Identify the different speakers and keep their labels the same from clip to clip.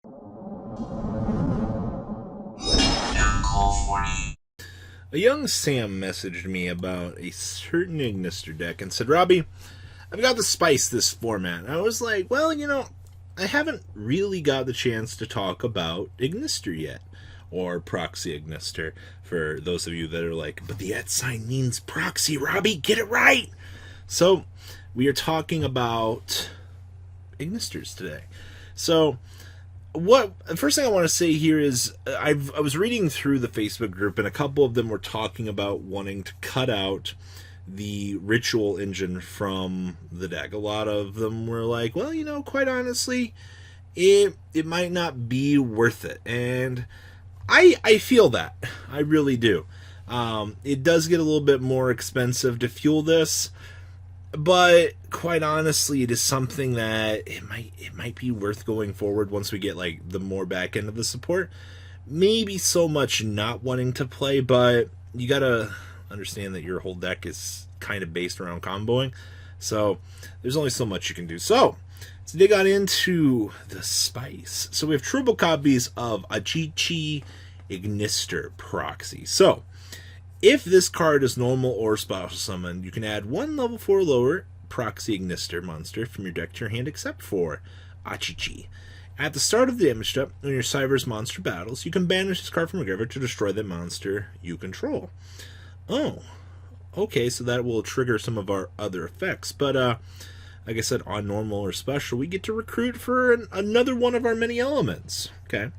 Speaker 1: A young Sam messaged me about a certain Ignister deck and said, Robbie, I've got to spice this format. And I was like, well, I haven't really got the chance to talk about Ignister yet. Or proxy Ignister, for those of you that are like, but the @ sign means proxy, Robbie, get it right! So, we are talking about Ignisters today. So, the first thing I want to say here is I was reading through the Facebook group, and a couple of them were talking about wanting to cut out the ritual engine from the deck. A lot of them were like, well, quite honestly, it might not be worth it. And I feel that. I really do. It does get a little bit more expensive to fuel this, but quite honestly, it is something that it might be worth going forward once we get like the more back end of the support. Maybe so much not wanting to play, but you gotta understand that your whole deck is kind of based around comboing, so there's only so much you can do. So let's dig on into the spice. So we have triple copies of Achichi Ignister Proxy. So if this card is normal or special summoned, you can add one level 4 lower Proxy Ignister monster from your deck to your hand except for Achichi. At the start of the damage step, when your Cyberse monster battles, you can banish this card from your graveyard to destroy that monster you control. Oh, okay, so that will trigger some of our other effects. But, like I said, on normal or special, we get to recruit for another one of our many elements. Okay.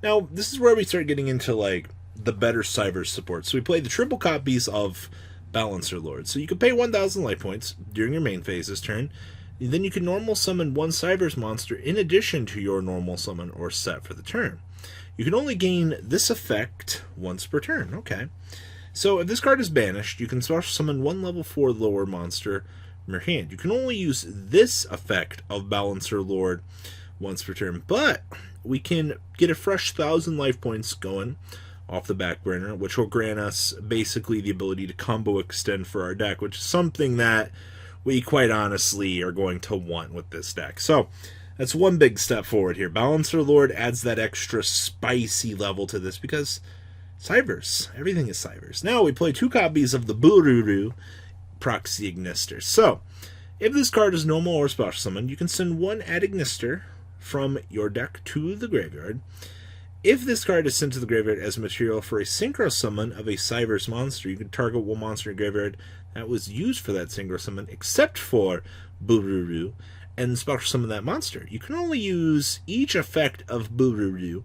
Speaker 1: Now, this is where we start getting into, like, the better Cyberse support. So we play the triple copies of Balancer Lord. So you can pay 1,000 life points during your main phase this turn. Then you can normal summon one Cyberse monster in addition to your normal summon or set for the turn. You can only gain this effect once per turn. Okay. So if this card is banished, you can special summon one level 4 lower monster from your hand. You can only use this effect of Balancer Lord once per turn, but we can get a fresh 1,000 life points going off the back burner, which will grant us basically the ability to combo extend for our deck, which is something that we quite honestly are going to want with this deck. So that's one big step forward here. Balancer Lord adds that extra spicy level to this because Cyberse, everything is Cyberse. Now we play 2 copies of the Bururu Proxy Ignister. So if this card is normal or special summoned, you can send one Ad Ignister from your deck to the graveyard. If this card is sent to the graveyard as material for a synchro summon of a Cyberse monster, you can target one monster in your graveyard that was used for that synchro summon, except for Bururu, and special summon that monster. You can only use each effect of Bururu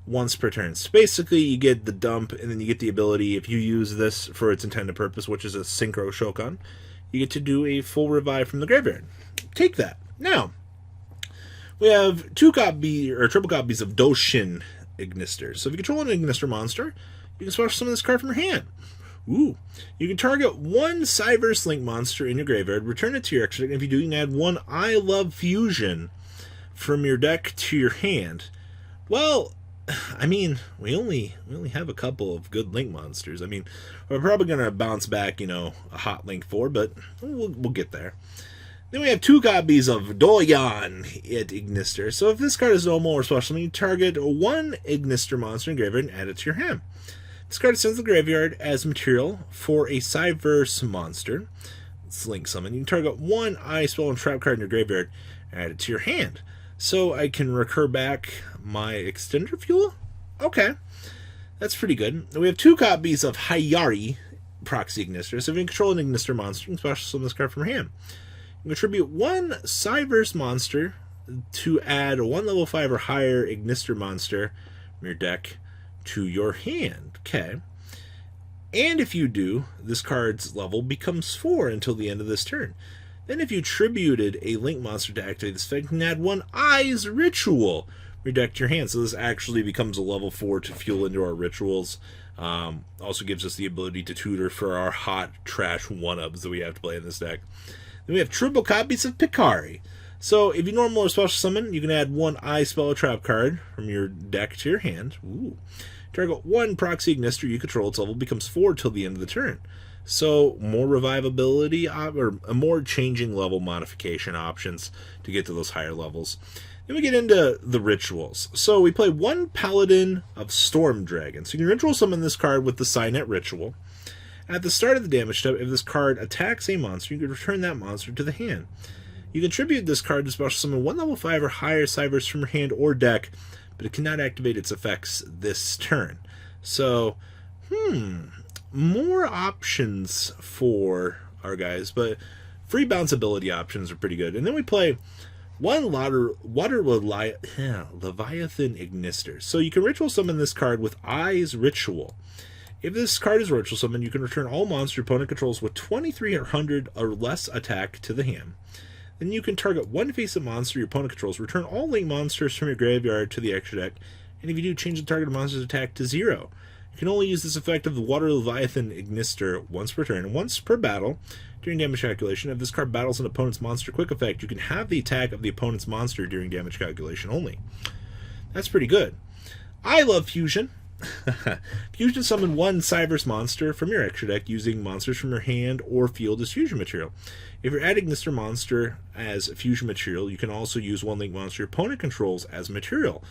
Speaker 1: once per turn. So basically, you get the dump, and then you get the ability, if you use this for its intended purpose, which is a synchro Shokan, you get to do a full revive from the graveyard. Take that. Now, we have 2 triple copies of Doshin Ignister. So if you control an Ignister monster, you can special summon this card from your hand. Ooh. You can target one Cyberse Link monster in your graveyard, return it to your extra deck, and if you do, you can add one I Love Fusion from your deck to your hand. Well, I mean, we only have a couple of good Link monsters. I mean, we're probably going to bounce back, a hot Link 4, but we'll get there. Then we have 2 copies of Doyan at Ignister. So if this card is normal or special, you target one Ignister monster in graveyard and add it to your hand. This card sends the graveyard as material for a Cyberse monster. It's Link Summon. You can target one Eye Spell and Trap card in your graveyard and add it to your hand. So I can recur back my Extender Fuel? Okay. That's pretty good. We have 2 copies of Hayari Proxy Ignister. So if you control an Ignister monster, you can special summon this card from your hand. You contribute one Cyberse monster to add a 1 level 5 or higher Ignister monster from your deck to your hand. Okay. And if you do, this card's level becomes 4 until the end of this turn. Then if you tributed a Link monster to activate this effect, you can add one Eyes Ritual from your deck to your hand. So this actually becomes a level 4 to fuel into our rituals. Also gives us the ability to tutor for our hot trash 1-ups that we have to play in this deck. Then we have triple copies of Picari. So if you normal or special summon, you can add one Eye Spell or Trap card from your deck to your hand. Ooh. Target one Proxy Ignister you control. Its level becomes 4 till the end of the turn. So more revivability or more changing level modification options to get to those higher levels. Then Then we get into the rituals. So we play one Paladin of Storm Dragon. So you can ritual summon this card with the Signet Ritual. At the start of the damage step, if this card attacks a monster, you can return that monster to the hand. You can tribute this card to special summon one level 5 or higher Cyberse from your hand or deck, but it cannot activate its effects this turn. So, more options for our guys, but free bounce ability options are pretty good. And then we play one Water Leviathan Ignister. So you can ritual summon this card with Eyes Ritual. If this card is ritual summoned, you can return all monsters your opponent controls with 2300 or less attack to the hand. Then you can target one face-up monster your opponent controls, return all link monsters from your graveyard to the extra deck, and if you do, change the target monster's attack to 0. You can only use this effect of the Water Leviathan Ignister once per turn, and once per battle. During damage calculation, if this card battles an opponent's monster quick effect, you can have the attack of the opponent's monster during damage calculation only. That's pretty good. I love Fusion. Fusion summon one Cyberse monster from your extra deck using monsters from your hand or field as fusion material. If you're adding Mr. Monster as fusion material, you can also use one link monster your opponent controls as material.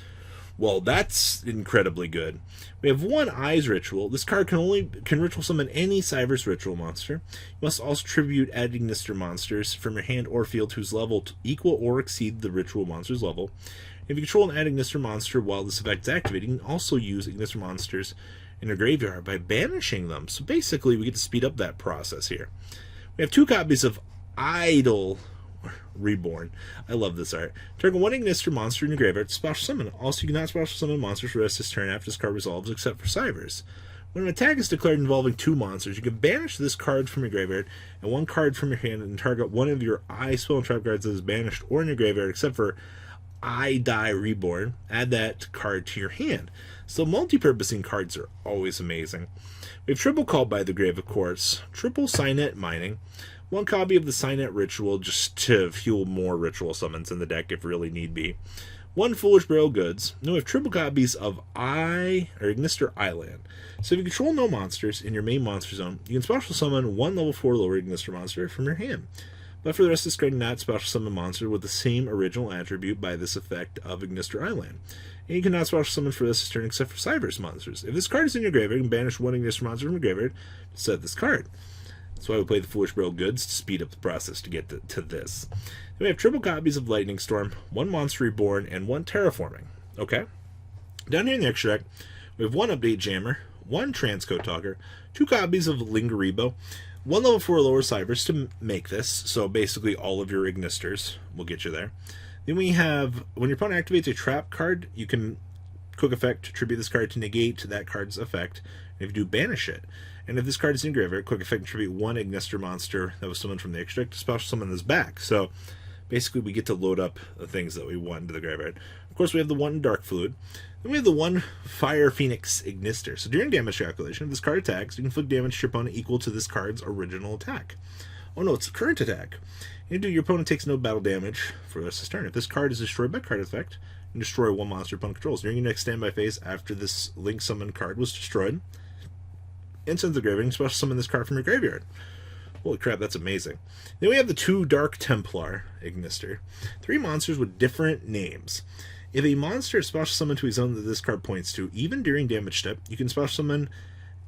Speaker 1: Well, that's incredibly good. We have one Eyes Ritual. This card can ritual summon any Cyberse ritual monster. You must also tribute add Ignister monsters from your hand or field whose level equal or exceed the ritual monster's level. If you control an add Ignister monster while this effect is activated, you can also use Ignister monsters in your graveyard by banishing them. So basically, we get to speed up that process here. We have 2 copies of Idol Reborn. I love this art. Target one Ignister monster in your graveyard to special summon. Also, you cannot special summon monsters for the rest of this turn after this card resolves, except for Cyberse. When an attack is declared involving 2 monsters, you can banish this card from your graveyard and 1 card from your hand and target one of your Eye spell and trap cards that is banished or in your graveyard, except for I Die Reborn. Add that card to your hand. So multi-purposing cards are always amazing. We have Triple Call by the Grave, of course. Triple Signet Mining. 1 copy of the Signet Ritual just to fuel more ritual summons in the deck if really need be. 1 Foolish Burial Goods. Now we have triple copies of Ignister Island. So if you control no monsters in your main monster zone, you can special summon 1 level 4 lower Ignister monster from your hand. But for the rest of this card, not special summon monster with the same original attribute by this effect of Ignister Island. And you cannot special summon for this turn except for Cyberse monsters. If this card is in your graveyard, you can banish 1 Ignister monster from your graveyard to set this card. That's why we play the Foolish Burial Goods to speed up the process to get to this. Then we have triple copies of Lightning Storm, 1 Monster Reborn, and 1 Terraforming. Okay. Down here in the extra deck, we have 1 Update Jammer, 1 Transcode Talker, 2 copies of Lingaribo, 1 level 4 lower Cyberse to make this, so basically all of your Ignisters will get you there. Then we have, when your opponent activates a trap card, you can quick effect to tribute this card to negate that card's effect, and if you do, banish it. And if this card is in your graveyard, quick effect tribute 1 Ignister monster that was summoned from the extra deck to special summon this back. So basically we get to load up the things that we want into the graveyard. Of course, we have the 1 Dark Fluid. Then we have the 1 Fire Phoenix Ignister. So during damage calculation, if this card attacks, you can inflict damage to your opponent equal to this card's original attack. Oh no, it's the current attack. And your opponent takes no battle damage for the rest of his turn. If this card is destroyed by card effect, you can destroy 1 monster your opponent controls. During your next standby phase, after this link summon card was destroyed, and sends the graveyard, and special summon this card from your graveyard. Holy crap, that's amazing. Then we have the 2 Dark Templar Ignister. 3 monsters with different names. If a monster is special summoned to a zone that this card points to, even during damage step, you can special summon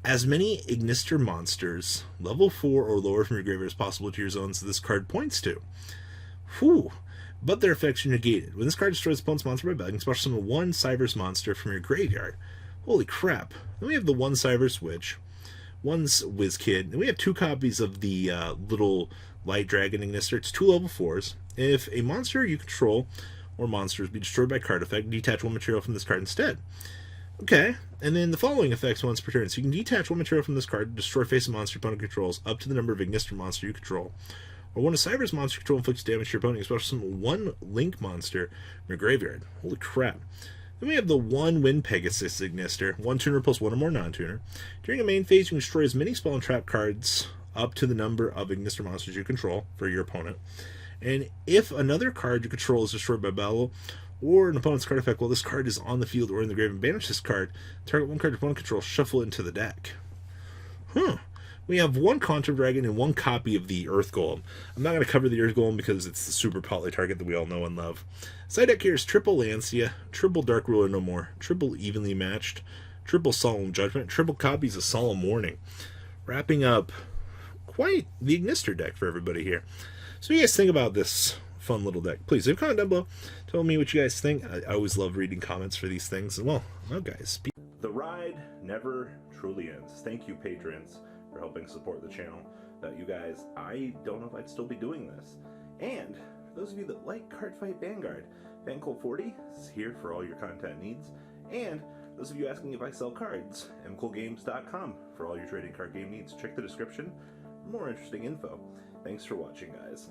Speaker 1: as many Ignister monsters, level 4 or lower from your graveyard as possible to your zones that this card points to. Whew. But their effects are negated. When this card destroys the opponent's monster by battle, you can special summon 1 Cyberse monster from your graveyard. Holy crap. Then we have the 1 Cyberse Witch. 1 Whiz Kid, and we have 2 copies of the little Light Dragon Ignister. It's 2 level 4s. If a monster you control or monsters be destroyed by card effect, detach 1 material from this card instead. Okay, and then the following effects once per turn. So you can detach 1 material from this card, destroy face of monster opponent controls up to the number of Ignister monster you control. Or when a Cyberse monster control inflicts damage to your opponent, you special summon 1 Link monster from your graveyard. Holy crap. Then we have the 1 Wind Pegasus Ignister, 1 tuner plus 1 or more non-tuner. During a main phase, you can destroy as many spell and trap cards up to the number of Ignister monsters you control for your opponent. And if another card you control is destroyed by battle, or an opponent's card effect while this card is on the field or in the grave and banish this card, target 1 card your opponent controls, shuffle it into the deck. we have one Contra Dragon and one copy of the Earth Golem. I'm not going to cover the Earth Golem because it's the super poly target that we all know and love. Side deck here is triple Lancia, triple Dark Ruler No More, triple Evenly Matched, triple Solemn Judgment, triple copies of Solemn Warning. Wrapping up quite the Ignister deck for everybody here. So what do you guys think about this fun little deck? Please leave a comment down below. Tell me what you guys think. I always love reading comments for these things. And well, guys. The ride never truly ends. Thank you, patrons, for helping support the channel. Without you guys, I don't know if I'd still be doing this. And for those of you that like Cardfight Vanguard, FanCool40 is here for all your content needs. And those of you asking if I sell cards, mcoolgames.com for all your trading card game needs. Check the description for more interesting info. Thanks for watching, guys.